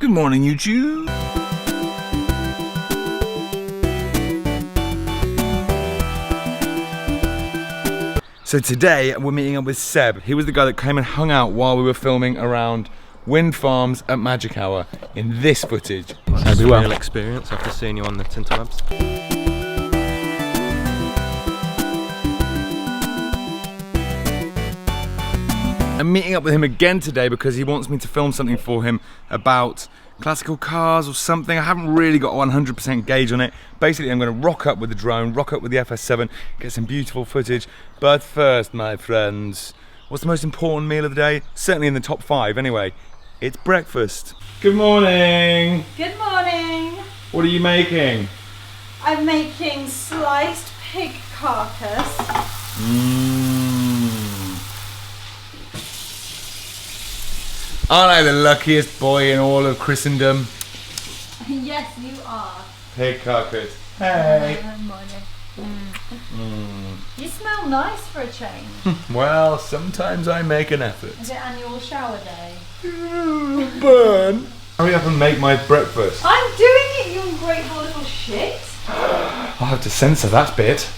Good morning, YouTube. So today we're meeting up with Seb. He was the guy that came and hung out while we were filming around wind farms at Magic Hour in this footage. It's a real experience after seeing you on the Tinterwebs. I'm meeting up with him again today because he wants me to film something for him about classical cars or something. I haven't really got a 100% gauge on it. Basically, I'm going to rock up with the drone, rock up with the FS7, get some beautiful footage. But first, my friends, what's the most important meal of the day? Certainly in the top 5 anyway. It's breakfast. Good morning. Good morning. What are you making? I'm making sliced pig carcass. Aren't I the luckiest boy in all of Christendom? Yes, you are. Pig carcass. Hey. Morning. You smell nice for a change. Well, sometimes I make an effort. Is it annual shower day? Burn. Hurry up and make my breakfast. I'm doing it, you ungrateful little shit. I'll have to censor that bit.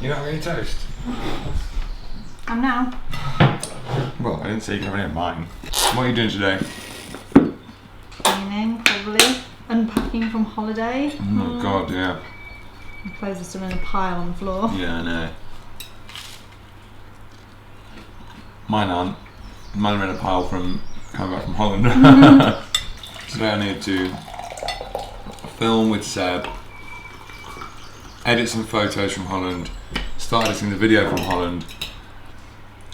You're not having any toast? I'm now. Well, I didn't say you can have any of mine. What are you doing today? Cleaning, probably. Unpacking from holiday. Oh my god, yeah. My clothes are still in a pile on the floor. Yeah, I know. Mine aren't. Mine are in a pile from coming back from Holland. Today I need to film with Seb, edit some photos from Holland, start editing the video from Holland,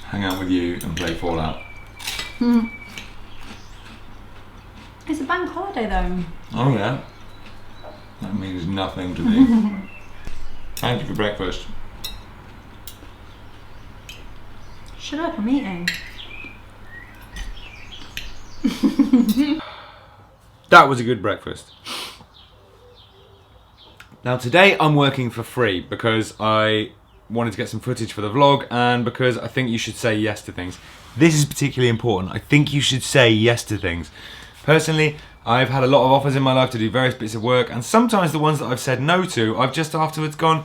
hang out with you and play Fallout. It's a bank holiday though. Oh yeah? That means nothing to me. Thank you for breakfast. Shut up, I'm eating. That was a good breakfast. Now today I'm working for free because I wanted to get some footage for the vlog and because I think you should say yes to things. This is particularly important. I think you should say yes to things. Personally, I've had a lot of offers in my life to do various bits of work, and sometimes the ones that I've said no to, I've just afterwards gone,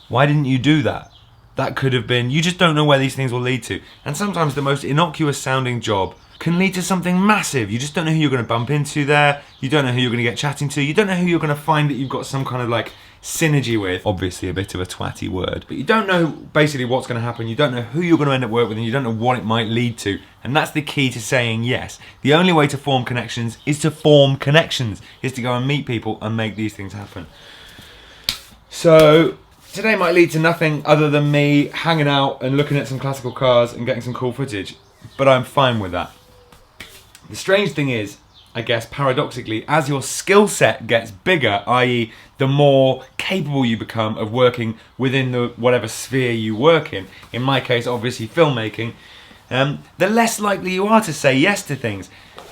why didn't you do that? That could have been, you just don't know where these things will lead to. And sometimes the most innocuous sounding job can lead to something massive. You just don't know who you're going to bump into there. You don't know who you're going to get chatting to. You don't know who you're going to find that you've got some kind of like synergy with. Obviously a bit of a twatty word. But you don't know basically what's going to happen. You don't know who you're going to end up working with and you don't know what it might lead to. And that's the key to saying yes. The only way to form connections is to form connections. Is to go and meet people and make these things happen. So today might lead to nothing other than me hanging out and looking at some classical cars and getting some cool footage. But I'm fine with that. The strange thing is, I guess paradoxically, as your skill set gets bigger, i.e. the more capable you become of working within the whatever sphere you work in my case obviously filmmaking, the less likely you are to say yes to things.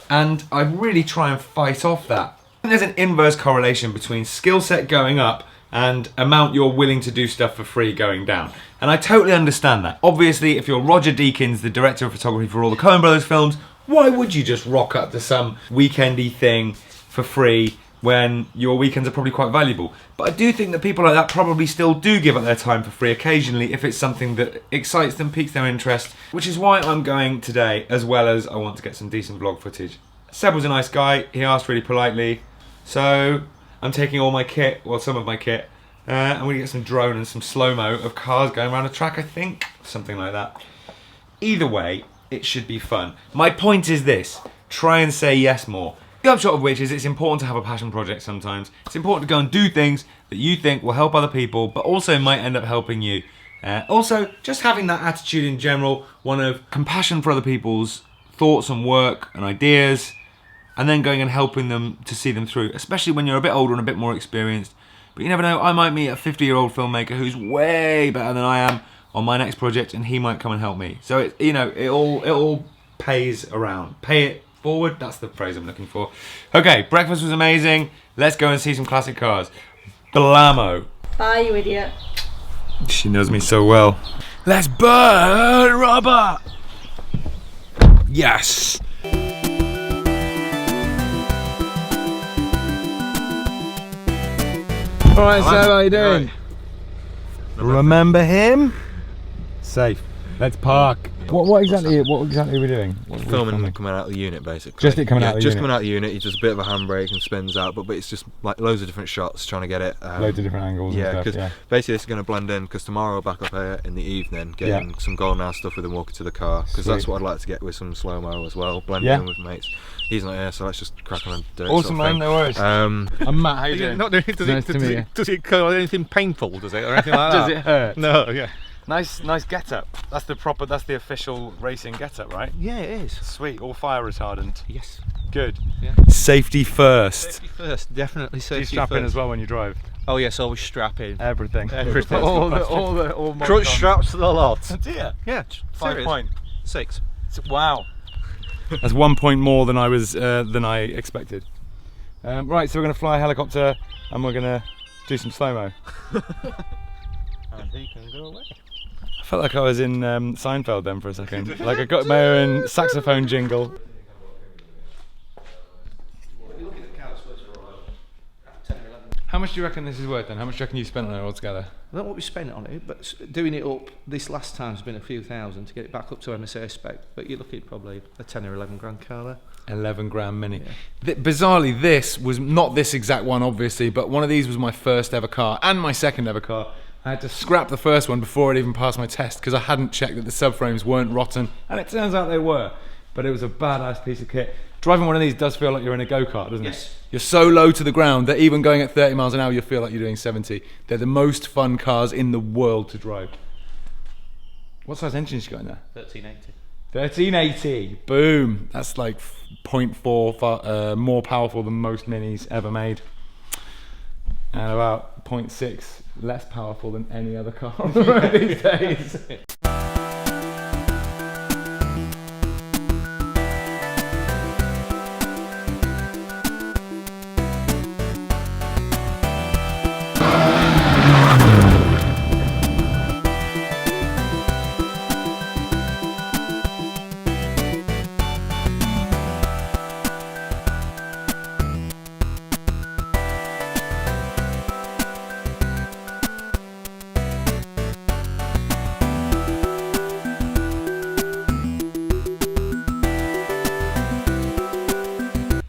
And I really try and fight off that. There's an inverse correlation between skill set going up and amount you're willing to do stuff for free going down. And I totally understand that. Obviously, if you're Roger Deakins, the director of photography for all the Coen Brothers films, why would you just rock up to some weekendy thing for free when your weekends are probably quite valuable? But I do think that people like that probably still do give up their time for free occasionally if it's something that excites them, piques their interest, which is why I'm going today, as well as I want to get some decent vlog footage. Seb was a nice guy, he asked really politely, so I'm taking all my kit, well some of my kit, I'm going to get some drone and some slow-mo of cars going around a track, I think, something like that. Either way, it should be fun. My point is this, try and say yes more. The upshot of which is it's important to have a passion project sometimes. It's important to go and do things that you think will help other people, but also might end up helping you. Also, just having that attitude in general, one of compassion for other people's thoughts and work and ideas, and then going and helping them to see them through, especially when you're a bit older and a bit more experienced. But you never know, I might meet a 50-year-old filmmaker who's way better than I am on my next project, and he might come and help me. So it, you know, it all pays around. Pay it forward. That's the phrase I'm looking for. Okay, breakfast was amazing. Let's go and see some classic cars. Blammo. Bye, you idiot. She knows me so well. Let's burn rubber. Yes! Alright, so how are you doing? Remember him? Safe. Let's park. What exactly are we doing? Filming coming out of the unit, basically. Just it coming out of the just unit? coming out of the unit. He does a bit of a handbrake and spins out, but it's just like loads of different shots trying to get it. Loads of different angles Yeah, and because stuff, basically it's going to blend in, because tomorrow back up here in the evening, getting some golden hour stuff with him walking to the car, because that's what I'd like to get with some slow-mo as well, blend in with mates. He's not here, so let's just crack on and do it. Awesome, man, no worries. I'm Matt, how you doing? Not doing, does it cause anything painful, does it, or anything like that? Does it hurt? No, yeah. Nice get-up. That's the official racing get-up, right? Yeah, it is. Sweet, all fire retardant. Yes. Good. Yeah. Safety first. Safety first, definitely safety. Do you strap in as well when you drive? Oh yes, always strap in. Everything. Everything. all Crunch straps to the lot. Dear. Yeah. 5 point. 6. Wow. That's 1 point more than I expected. Right, so we're going to fly a helicopter and we're going to do some slow-mo. And he can go away. I felt like I was in Seinfeld then for a second. Like I got my own saxophone jingle. How much do you reckon this is worth then? How much do you reckon you spent on it altogether? I don't know what we spent on it, but doing it up this last time has been a few thousand to get it back up to MSA spec. But you're looking at probably a 10 or 11 grand car there. 11 grand Mini. Yeah. Bizarrely, this was not this exact one, obviously, but one of these was my first ever car and my second ever car. I had to scrap the first one before it even passed my test because I hadn't checked that the subframes weren't rotten, and it turns out they were. But it was a badass piece of kit. Driving one of these does feel like you're in a go-kart, doesn't it? You're so low to the ground that even going at 30 miles an hour, you feel like you're doing 70. They're the most fun cars in the world to drive. What size engine has you got in there? 1380. 1380, boom. That's like 0.4 more powerful than most Minis ever made. And about 0.6 less powerful than any other car on the road these days.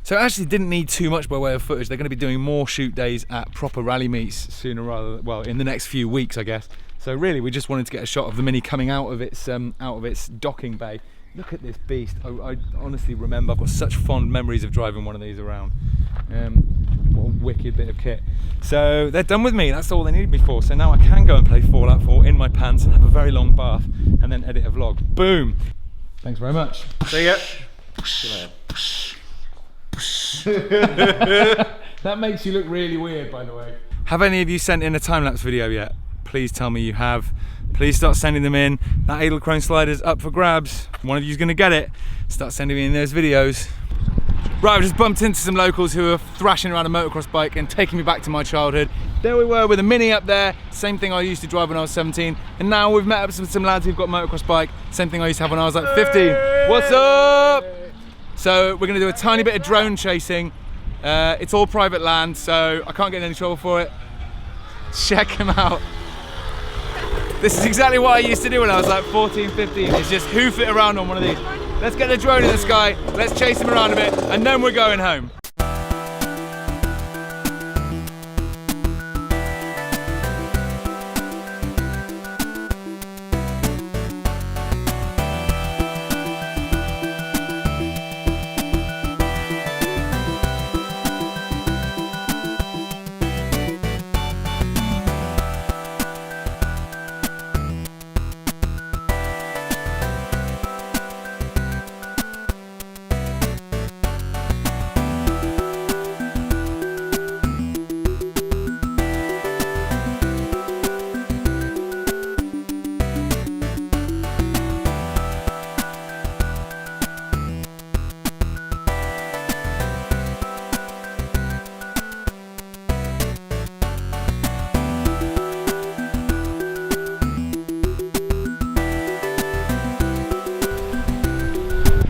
So I actually didn't need too much by way of footage. They're going to be doing more shoot days at proper rally meets sooner rather than, well, in the next few weeks, I guess. So really, we just wanted to get a shot of the Mini coming out of its docking bay. Look at this beast. I honestly remember, I've got such fond memories of driving one of these around. What a wicked bit of kit. So they're done with me. That's all they needed me for. So now I can go and play Fallout 4 in my pants and have a very long bath and then edit a vlog. Boom. Thanks very much. See ya. That makes you look really weird, by the way. Have any of you sent in a time-lapse video yet? Please tell me you have. Please start sending them in. That Edelkrone slider's up for grabs. One of you's gonna get it. Start sending me in those videos. Right, I've just bumped into some locals who are thrashing around a motocross bike and taking me back to my childhood. There we were with a Mini up there, same thing I used to drive when I was 17. And now we've met up with some lads who've got motocross bike, same thing I used to have when I was like 15. What's up? So we're gonna do a tiny bit of drone chasing. It's all private land, so I can't get in any trouble for it. Check them out. This is exactly what I used to do when I was like 14, 15. It's just hoof it around on one of these. Let's get the drone in the sky, let's chase him around a bit, and then we're going home.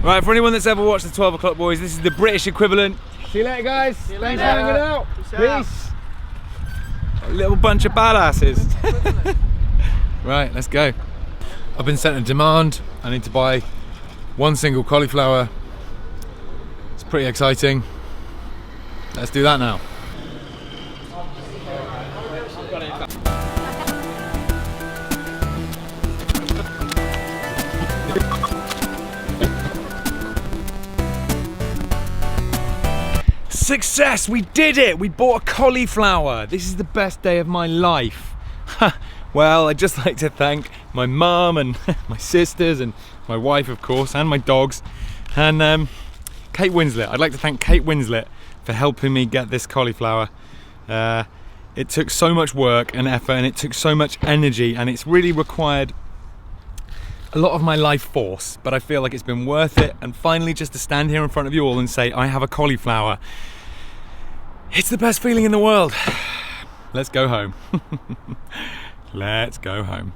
Right, for anyone that's ever watched the 12 O'Clock Boys, this is the British equivalent. See you later, guys. Thanks for hanging out. Peace. A little bunch of badasses. Right, let's go. I've been sent a demand. I need to buy one single cauliflower. It's pretty exciting. Let's do that now. Success! We did it! We bought a cauliflower! This is the best day of my life. Well, I'd just like to thank my mum and my sisters and my wife, of course, and my dogs, and Kate Winslet. I'd like to thank Kate Winslet for helping me get this cauliflower. It took so much work and effort, and it took so much energy, and it's really required a lot of my life force, but I feel like it's been worth it. And finally, just to stand here in front of you all and say I have a cauliflower, it's the best feeling in the world. Let's go home. Let's go home.